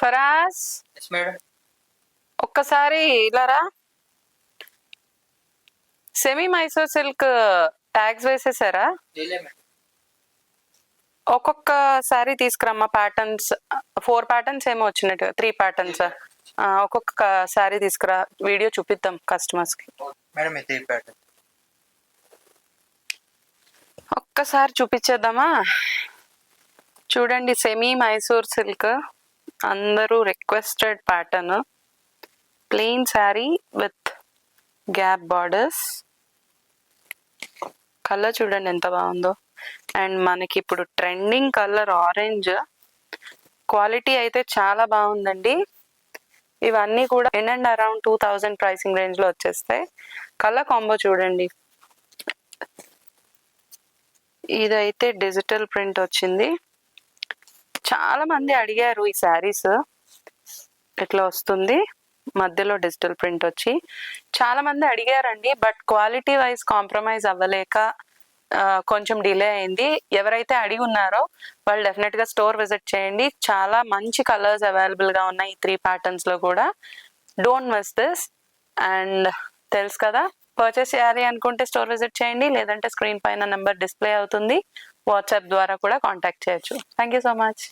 Faraz madam ఒక్కసారి ఇలారా. Semi Mysore silk tags వేసేసారా? ఒక్కొక్క సారీ తీసుకురమ్మా. ప్యాటర్న్స్ 4 ప్యాటర్న్స్ ఏమో వచ్చినట్టు, 3 ప్యాటర్న్స్. ఒక్కొక్క సారీ తీసుకురా, వీడియో చూపిద్దాం కస్టమర్స్ కి. ఒక్కసారి చూపించేద్దామా? చూడండి, సెమీ మైసూర్ సిల్క్ అందరూ requested pattern. Plain sari with gap borders. Colour చూడండి ఎంత బాగుందో. అండ్ మనకి ఇప్పుడు ట్రెండింగ్ కలర్ ఆరెంజ్. క్వాలిటీ అయితే చాలా బాగుందండి. ఇవన్నీ కూడా in and around 2000 pricing range లో వచ్చేస్తాయి. కలర్ కాంబో చూడండి. ఇదైతే డిజిటల్ ప్రింట్ వచ్చింది. చాలా మంది అడిగారు ఈ శారీస్. ఇట్లా వస్తుంది, మధ్యలో డిజిటల్ ప్రింట్ వచ్చి చాలా మంది అడిగారండి. బట్ క్వాలిటీ వైజ్ కాంప్రమైజ్ అవ్వలేక కొంచెం డిలే అయింది. ఎవరైతే అడిగి ఉన్నారో వాళ్ళు డెఫినెట్ గా స్టోర్ విజిట్ చేయండి. చాలా మంచి కలర్స్ అవైలబుల్ గా ఉన్నాయి ఈ 3 ప్యాటర్న్స్ లో కూడా. Don't miss this. అండ్ తెలుసు కదా, పర్చేస్ చేయాలి అనుకుంటే స్టోర్ విజిట్ చేయండి, లేదంటే స్క్రీన్ పైన నెంబర్ డిస్ప్లే అవుతుంది. వాట్సాప్ ద్వారా కూడా కాంటాక్ట్ చేయొచ్చు. Thank you so much.